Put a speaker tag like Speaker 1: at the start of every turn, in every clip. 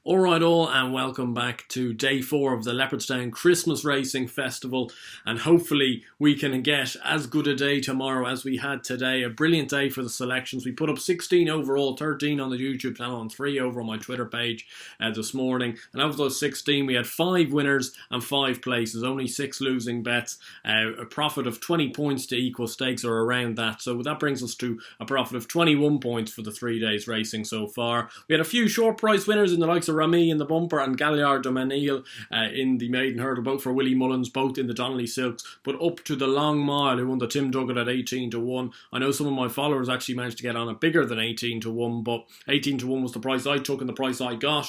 Speaker 1: Alright all, and welcome back to day 4 of the Leopardstown Christmas Racing Festival, and hopefully we can get as good a day tomorrow as we had today. A brilliant day for the selections. We put up 16 overall, 13 on the YouTube channel and 3 over on my Twitter page this morning, and of those 16 we had 5 winners and 5 places, only 6 losing bets, a profit of 20 points to equal stakes or around that, so that brings us to a profit of 21 points for the 3 days racing so far. We had a few short price winners in the likes of Rami in the bumper and Galliard Domanil in the maiden hurdle, both for Willie Mullins, both in the Donnelly Silks, but up to the long mile who won the Tim Duggan at 18 to 1. I know some of my followers actually managed to get on it bigger than 18 to 1, but 18 to 1 was the price I took and the price I got,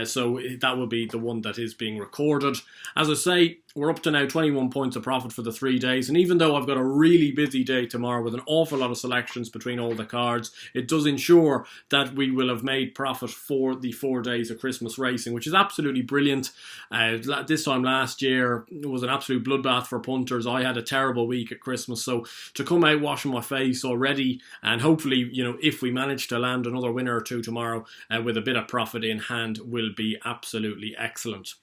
Speaker 1: so that will be the one that is being recorded. As I say, we're up to now 21 points of profit for the 3 days, and even though I've got a really busy day tomorrow with an awful lot of selections between all the cards, it does ensure that we will have made profit for the 4 days of Christmas racing, which is absolutely brilliant. This time last year it was an absolute bloodbath for punters. I had a terrible week at Christmas, so to come out washing my face already, and hopefully, if we manage to land another winner or two tomorrow with a bit of profit in hand, will be absolutely excellent.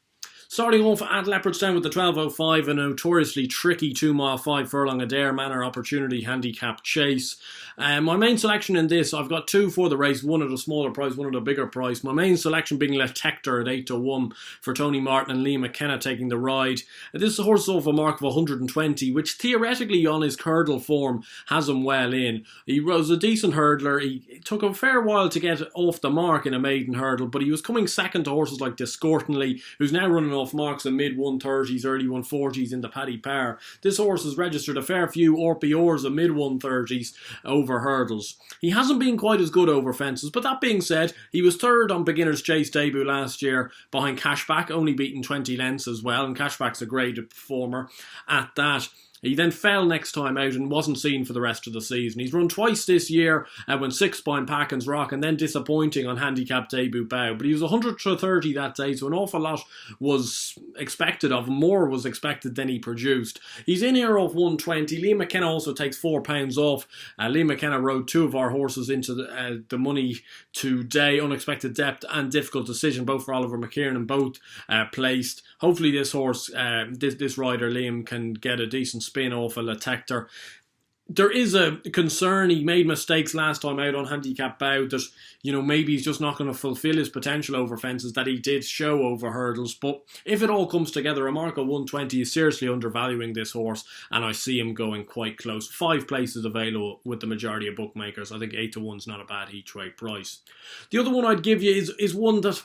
Speaker 1: Starting off at Leopardstown with the 12.05, a notoriously tricky 2 mile 5 furlong Adair Manor Opportunity Handicap Chase. My main selection in this, I've got 2 for the race, one at a smaller price, one at a bigger price. My main selection being Tektor at 8 to 1 for Tony Martin and Liam McKenna taking the ride. This horse is off a mark of 120, which theoretically on his hurdle form has him well in. He was a decent hurdler. He took a fair while to get off the mark in a maiden hurdle, but he was coming second to horses like Discordanly, who's now running off marks in mid 130s, early 140s in the Paddy Power. This horse has registered a fair few RPOs of mid 130s over hurdles. He hasn't been quite as good over fences, but that being said, he was third on Beginner's Chase debut last year behind Cashback, only beaten 20 lengths as well, and Cashback's a great performer at that. He then fell next time out and wasn't seen for the rest of the season. He's run twice this year when 6 behind Packen's Rock and then disappointing on handicap debut Bow. But he was 100 to 30 that day, so an awful lot was expected of him. More was expected than he produced. He's in here off 120. Liam McKenna also takes £4 off. Liam McKenna rode 2 of our horses into the money today. Unexpected Depth and Difficult Decision, both for Oliver McKiernan, both placed. Hopefully this horse, this rider Liam, can get a decent spin off a Tektor. There is a concern. He made mistakes last time out on handicap Bow that, maybe he's just not going to fulfil his potential over fences that he did show over hurdles. But if it all comes together, a mark of 120 is seriously undervaluing this horse, and I see him going quite close. 5 places available with the majority of bookmakers. I think 8 to 1 is not a bad each way price. The other one I'd give you is one that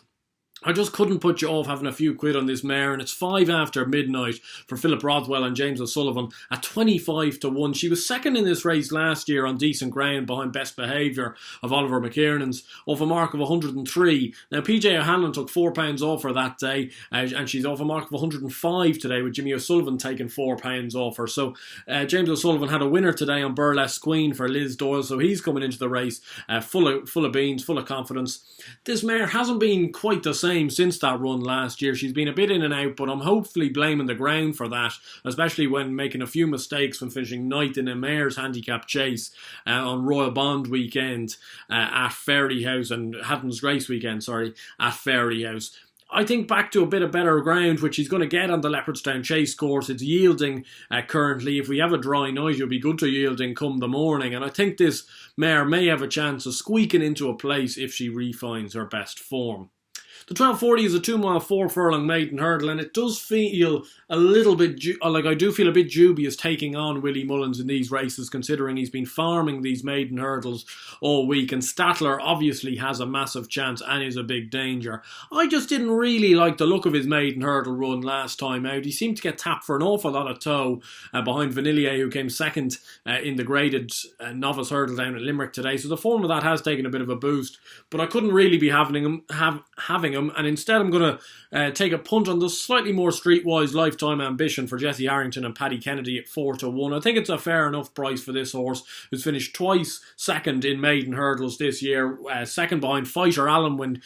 Speaker 1: I just couldn't put you off having a few quid on this mare, and it's 5aftermidnight for Philip Rothwell and James O'Sullivan at 25 to 1. She was second in this race last year on decent ground behind Best Behaviour of Oliver McKiernan's off a mark of 103. Now PJ O'Hanlon took £4 off her that day, and she's off a mark of 105 today with Jimmy O'Sullivan taking £4 off her. So James O'Sullivan had a winner today on Burlesque Queen for Liz Doyle, so he's coming into the race full of beans, full of confidence. This mare hasn't been quite the same since that run last year. She's been a bit in and out, but I'm hopefully blaming the ground for that, especially when making a few mistakes when finishing ninth in a mare's handicap chase on Royal Bond weekend at Fairyhouse, and Hatton's Grace weekend, at Fairyhouse. I think back to a bit of better ground, which he's going to get on the Leopardstown Chase course. It's yielding currently. If we have a dry night, it'll be good to yielding come the morning. And I think this mare may have a chance of squeaking into a place if she refines her best form. The 12.40 is a 2 mile 4 furlong maiden hurdle, and it does feel a little bit, I do feel a bit dubious taking on Willie Mullins in these races, considering he's been farming these maiden hurdles all week, and Statler obviously has a massive chance and is a big danger. I just didn't really like the look of his maiden hurdle run last time out. He seemed to get tapped for an awful lot of toe behind Vanillier, who came second in the graded novice hurdle down at Limerick today, so the form of that has taken a bit of a boost, but I couldn't really be having him, and instead I'm going to take a punt on the slightly more streetwise Lifetime Ambition for Jesse Harrington and Paddy Kennedy at 4 to 1. I think it's a fair enough price for this horse, who's finished twice second in maiden hurdles this year, second behind Fighter Allen when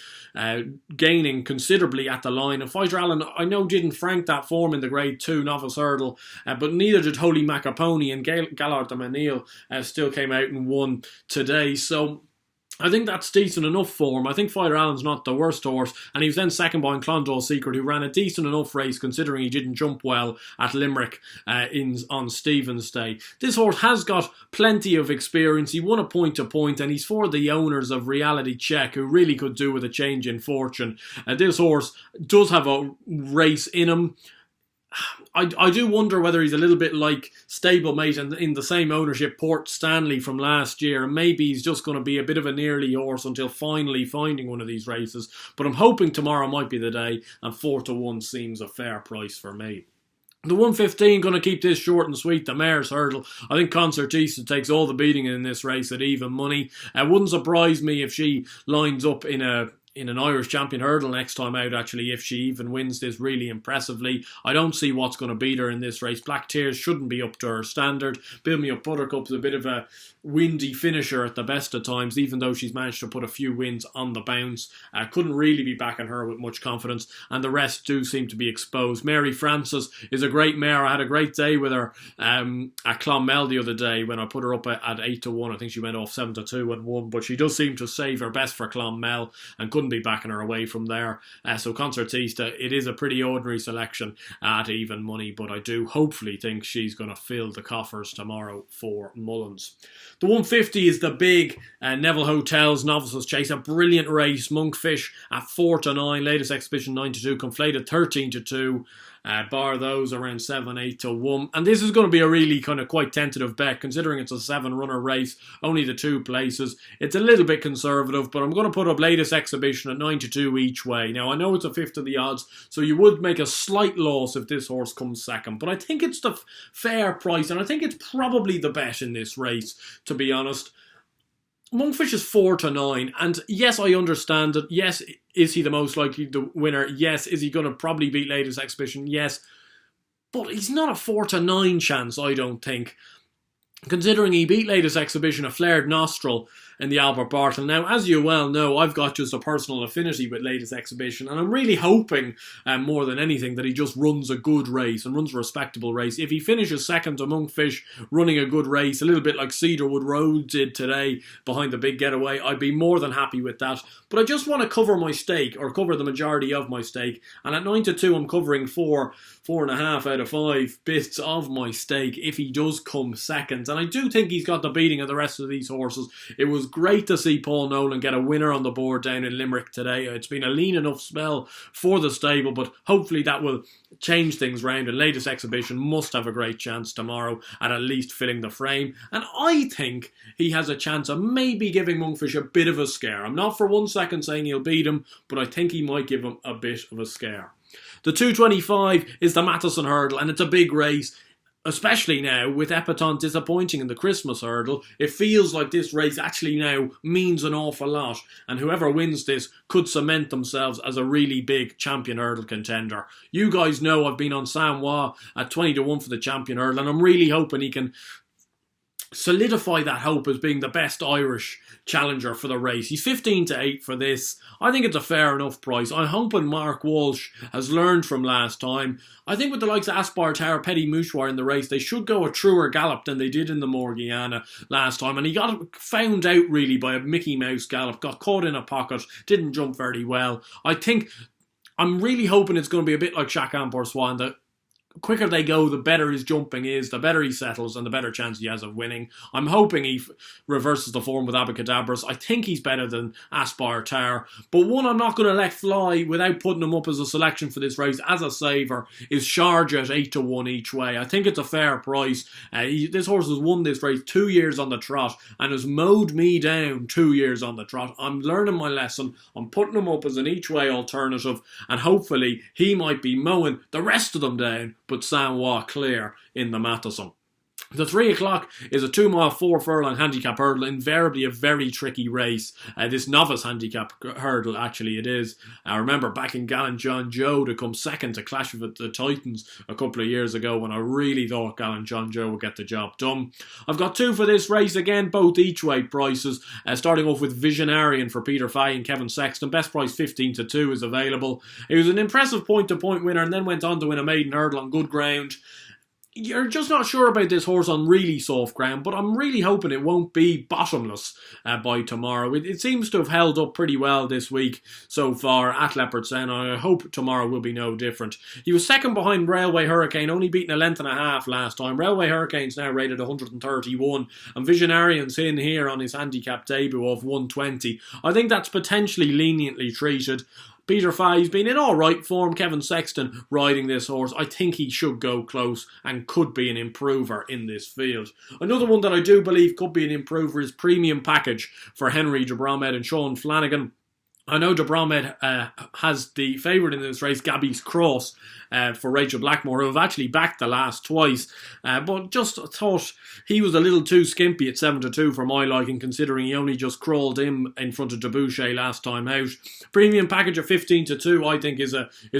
Speaker 1: gaining considerably at the line. And Fighter Allen, I know, didn't frank that form in the grade 2 novice hurdle, but neither did Holy Macapony, and Galliard Domanil still came out and won today. So I think that's decent enough form. I think Fighter Allen's not the worst horse, and he was then second behind Clondall Secret, who ran a decent enough race considering he didn't jump well at Limerick on Stephen's Day. This horse has got plenty of experience. He won a point-to-point, and he's for the owners of Reality Check, who really could do with a change in fortune. This horse does have a race in him. I do wonder whether he's a little bit like stablemate and in the same ownership, Port Stanley from last year, and maybe he's just going to be a bit of a nearly horse until finally finding one of these races. But I'm hoping tomorrow might be the day, and 4-1 seems a fair price for me. The 115, going to keep this short and sweet, the Mare's Hurdle. I think Concertista takes all the beating in this race at even money. It wouldn't surprise me if she lines up in an Irish Champion Hurdle next time out, actually, if she even wins this really impressively. I don't see what's going to beat her in this race. Black Tears shouldn't be up to her standard. Build Me Up Buttercup's a bit of a windy finisher at the best of times, even though she's managed to put a few wins on the bounce. Couldn't really be backing her with much confidence, and the rest do seem to be exposed. Mary Frances is a great mare. I had a great day with her at Clonmel the other day when I put her up at 8-1. I think she went off 7-2 and won, but she does seem to save her best for Clonmel and couldn't be backing her away from there. So Concertista, it is a pretty ordinary selection at even money, but I do hopefully think she's going to fill the coffers tomorrow for Mullins. The 150 is the big Neville Hotels Novices Chase, a brilliant race. Monkfish at 4-9, latest exhibition 9-2, conflated 13-2. Bar those around 7-8-1. And this is going to be a really kind of quite tentative bet, considering it's a 7-runner race, only the 2 places. It's a little bit conservative, but I'm going to put up latest exhibition at 9-2 each way. Now, I know it's a fifth of the odds, so you would make a slight loss if this horse comes second, but I think it's the fair price, and I think it's probably the bet in this race, to be honest. Monkfish is 4-9, and yes, I understand it. Yes, is he the most likely the winner? Yes, is he going to probably beat latest exhibition? Yes, but he's not a 4-9 chance, I don't think. Considering he beat latest exhibition a flared nostril in the Albert Bartle. Now, as you well know, I've got just a personal affinity with latest exhibition, and I'm really hoping more than anything that he just runs a good race and runs a respectable race. If he finishes second to Monkfish running a good race, a little bit like Cedarwood Road did today behind the big getaway, I'd be more than happy with that. But I just want to cover my stake, or cover the majority of my stake, and at 9-2 I'm covering 4.5 out of 5 bits of my stake if he does come second. And I do think he's got the beating of the rest of these horses. It was great to see Paul Nolan get a winner on the board down in Limerick today. It's been a lean enough spell for the stable, but hopefully that will change things round, and latest exhibition must have a great chance tomorrow at least filling the frame. And I think he has a chance of maybe giving Monkfish a bit of a scare. I'm not for 1 second saying he'll beat him, but I think he might give him a bit of a scare. The 225 is the Matheson Hurdle, and it's a big race. Especially now, with Epatante disappointing in the Christmas Hurdle, it feels like this race actually now means an awful lot, and whoever wins this could cement themselves as a really big Champion Hurdle contender. You guys know I've been on Saint-Ouen at 20-1 for the Champion Hurdle, and I'm really hoping he can solidify that hope as being the best Irish challenger for the race. He's 15-8 for this. I think it's a fair enough price. I'm hoping Mark Walsh has learned from last time. I think with the likes of Aspar Tower, Petit Mouchoir in the race, they should go a truer gallop than they did in the Morgiana last time. And he got found out really by a Mickey Mouse gallop, got caught in a pocket, didn't jump very well. I'm really hoping it's going to be a bit like Chacun Pour Soi, that quicker they go, the better his jumping is, the better he settles, and the better chance he has of winning. I'm hoping he reverses the form with Abacadabras. I think he's better than Aspar Tower. But one I'm not going to let fly without putting him up as a selection for this race as a saver is Sharjah at 8-1 each way. I think it's a fair price. This horse has won this race 2 years on the trot and has mowed me down 2 years on the trot. I'm learning my lesson. I'm putting him up as an each way alternative, and hopefully he might be mowing the rest of them down, but Saint-Ouen clear in the Matheson. The 3 o'clock is a 2 mile 4 furlong handicap hurdle, invariably a very tricky race. This novice handicap hurdle, actually it is. I remember backing Gallant John Joe to come second to Clash with the Titans a couple of years ago when I really thought Gallant John Joe would get the job done. I've got 2 for this race again, both each way prices. Starting off with Visionarian for Peter Fay and Kevin Sexton. Best price 15-2 is available. He was an impressive point-to-point winner and then went on to win a maiden hurdle on good ground. You're just not sure about this horse on really soft ground, but I'm really hoping it won't be bottomless by tomorrow. It seems to have held up pretty well this week so far at Leopardstown, and I hope tomorrow will be no different. He was second behind Railway Hurricane, only beaten a length and a half last time. Railway Hurricane's now rated 131, and Visionarian's in here on his handicap debut of 120. I think that's potentially leniently treated. Peter Fahey's been in alright form. Kevin Sexton riding this horse. I think he should go close and could be an improver in this field. Another one that I do believe could be an improver is Premium Package for Henry de Bromhead and Sean Flanagan. I know de Bromhead has the favourite in this race, Gabby's Cross, for Rachel Blackmore, who have actually backed the last twice. But just thought he was a little too skimpy at 7-2 for my liking, considering he only just crawled in front of Debouché last time out. Premium Package at 15-2, I think, is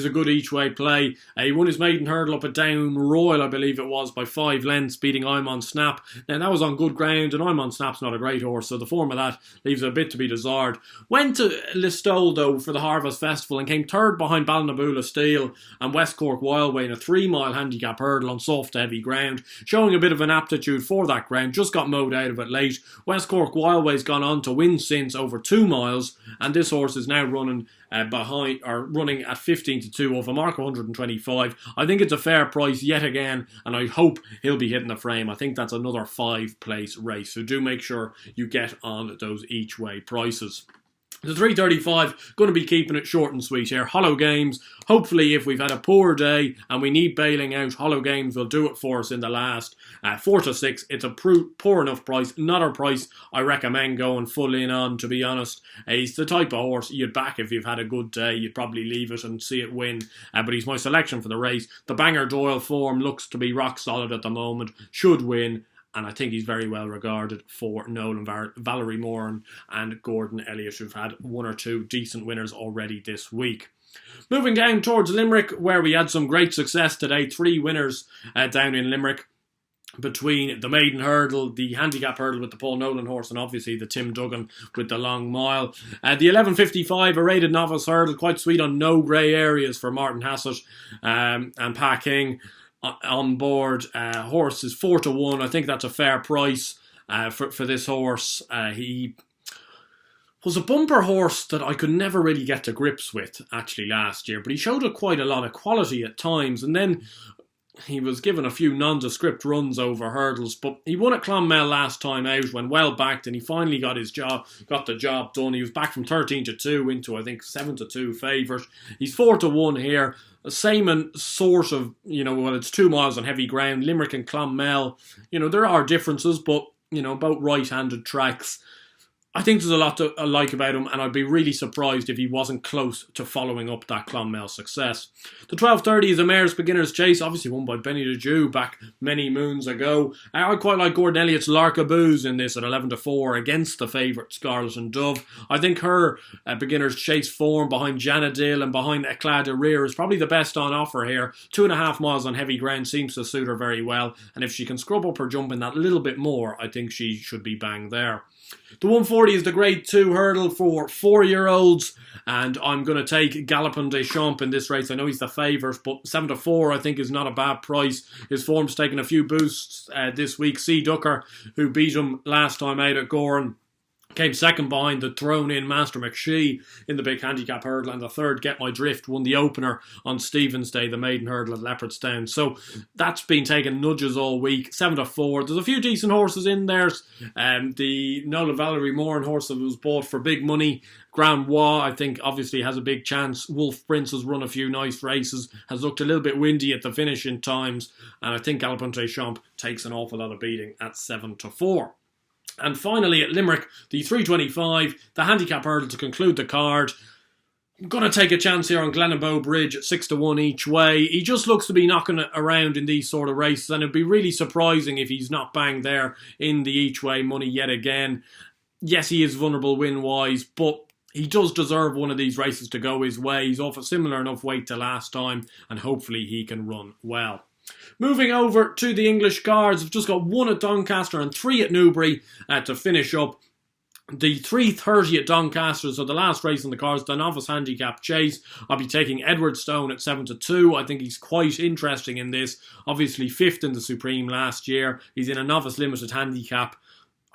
Speaker 1: a good each-way play. He won his maiden hurdle up at Down Royal, I believe it was, by 5 lengths, beating I'm on Snap. Now, that was on good ground, and I'm on Snap's not a great horse, so the form of that leaves a bit to be desired. Went to Listowel, though, for the Harvest Festival and came third behind Ballinaboula Steel and West Cork Wildway in a 3-mile handicap hurdle on soft to heavy ground, showing a bit of an aptitude for that ground. Just got mowed out of it late. West Cork Wildway's gone on to win since over 2 miles, and this horse is now running running at 15-2 off a mark of 125. I think it's a fair price yet again, and I hope he'll be hitting the frame. I think that's another 5-place race, so do make sure you get on those each way prices. The 335, going to be keeping it short and sweet here. Hollow Games. Hopefully, if we've had a poor day and we need bailing out, Hollow Games will do it for us in the last 4-6. It's a poor enough price. Not a price I recommend going full in on, to be honest. He's the type of horse you'd back if you've had a good day. You'd probably leave it and see it win. But he's my selection for the race. The Bangor Doyle form looks to be rock solid at the moment. Should win. And I think he's very well regarded for Nolan Valerie Moran and Gordon Elliott, who've had 1 or 2 decent winners already this week. Moving down towards Limerick, where we had some great success today. 3 winners down in Limerick, between the maiden hurdle, the handicap hurdle with the Paul Nolan horse, and obviously the Tim Duggan with the long mile. The 11.55, a rated novice hurdle, quite sweet on no grey areas for Martin Hassett and Pa King. On board. Horse is 4-1. I think that's a fair price for this horse. He was a bumper horse that I could never really get to grips with actually last year, but he showed quite a lot of quality at times, and then he was given a few nondescript runs over hurdles, but he won at Clonmel last time out when well backed, and he finally got the job done. He was back from 13-2 into, I think, 7-2 favourite. He's 4-1 here. Same sort of, it's 2 miles on heavy ground. Limerick and Clonmel, there are differences, but, both right-handed tracks. I think there's a lot to like about him, and I'd be really surprised if he wasn't close to following up that Clonmel success. The 12.30 is a Mare's Beginner's Chase, obviously won by Benny the Jew back many moons ago. I quite like Gordon Elliott's Larquebuse in this at 11-4 against the favourite Scarlet and Dove. I think her Beginner's Chase form behind Janadil and behind Eclat de Rire is probably the best on offer here. 2.5 miles on heavy ground seems to suit her very well, and if she can scrub up her jumping that little bit more, I think she should be bang there. The 140 is the Grade 2 hurdle for 4-year-olds, and I'm going to take Galopin Des Champs in this race. I know he's the favourite, but 7-4 I think is not a bad price. His form's taken a few boosts this week. C. Ducker, who beat him last time out at Goran, came second behind the thrown-in Master McShee in the big handicap hurdle, and the third, Get My Drift, won the opener on Stephen's Day, the maiden hurdle at Leopardstown. So that's been taking nudges all week. 7-4. There's a few decent horses in there. The Nola Valerie Moran horse that was bought for big money, Grand Wa, I think obviously has a big chance. Wolf Prince has run a few nice races, has looked a little bit windy at the finishing times, and I think Galopin Des Champs takes an awful lot of beating at 7-4. And finally at Limerick, the 325, the handicap hurdle to conclude the card. I'm going to take a chance here on Glenabo Bridge at 6-1 each way. He just looks to be knocking it around in these sort of races, and it'd be really surprising if he's not banged there in the each way money yet again. Yes, he is vulnerable win-wise, but he does deserve one of these races to go his way. He's off a similar enough weight to last time, and hopefully he can run well. Moving over to the English cards, I've just got 1 at Doncaster and 3 at Newbury to finish up. The 3:30 at Doncaster, so the last race on the cards, the novice handicap chase. I'll be taking Edwardstone at 7-2. I think he's quite interesting in this. Obviously 5th in the Supreme last year. He's in a novice limited handicap.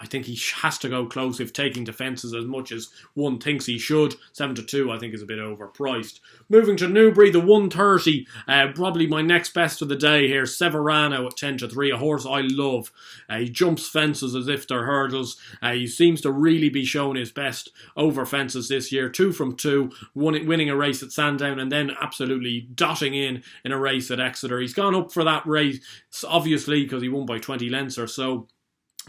Speaker 1: I think he has to go close if taking defences as much as one thinks he should. 7-2 I think is a bit overpriced. Moving to Newbury, the 1:30, probably my next best of the day here. Sevarano at 10-3, a horse I love. He jumps fences as if they're hurdles. He seems to really be showing his best over fences this year. 2 from 2, winning a race at Sandown and then absolutely dotting in a race at Exeter. He's gone up for that race, obviously, because he won by 20 lengths or so.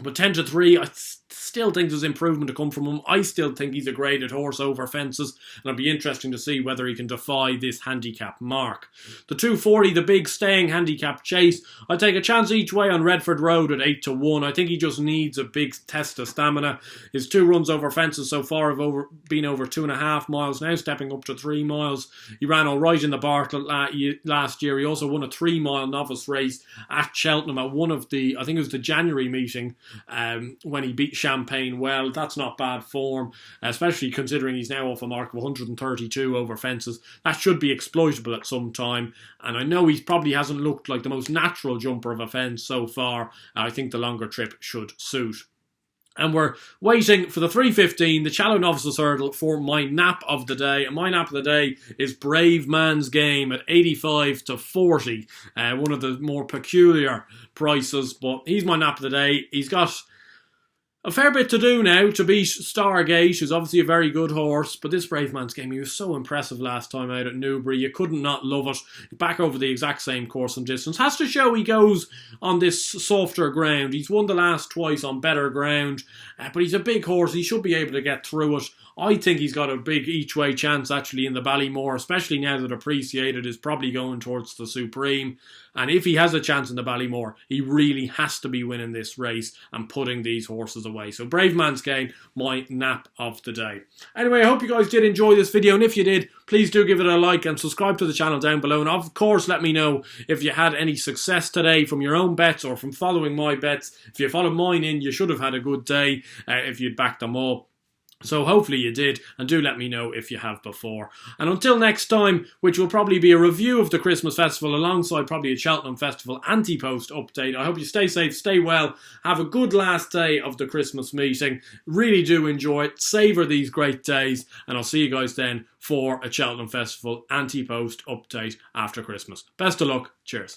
Speaker 1: But 10-3, I still think there's improvement to come from him. I still think he's a graded horse over fences, and it'll be interesting to see whether he can defy this handicap mark. The 2:40, the big staying handicap chase. I take a chance each way on Redford Road at 8-1. I think he just needs a big test of stamina. His 2 runs over fences so far have been over 2.5 miles, now stepping up to 3 miles. He ran all right in the Bartlett last year. He also won a 3-mile novice race at Cheltenham at one of the, I think it was the January meeting, when he beat Champagne well. That's not bad form, especially considering he's now off a mark of 132 over fences. That should be exploitable at some time, and I know he probably hasn't looked like the most natural jumper of a fence so far. I think the longer trip should suit. And we're waiting for the 3:15, the Shallow Novices Hurdle, for my nap of the day. And my nap of the day is Bravemansgame at 85-40. One of the more peculiar prices, but he's my nap of the day. He's got a fair bit to do now to beat Stargate, who's obviously a very good horse, but this Bravemansgame, he was so impressive last time out at Newbury. You couldn't not love it. Back over the exact same course and distance. Has to show he goes on this softer ground. He's won the last twice on better ground, but he's a big horse. He should be able to get through it. I think he's got a big each-way chance actually in the Ballymore, especially now that Appreciated is probably going towards the Supreme. And if he has a chance in the Ballymore, he really has to be winning this race and putting these horses away. So Bravemansgame, my nap of the day. Anyway, I hope you guys did enjoy this video, and if you did, please do give it a like and subscribe to the channel down below. And of course, let me know if you had any success today from your own bets or from following my bets. If you followed mine in, you should have had a good day if you'd backed them all. So hopefully you did, and do let me know if you have before. And until next time, which will probably be a review of the Christmas Festival alongside probably a Cheltenham Festival anti-post update. I hope you stay safe, stay well, have a good last day of the Christmas meeting. Really do enjoy it, savour these great days, and I'll see you guys then for a Cheltenham Festival anti-post update after Christmas. Best of luck, cheers.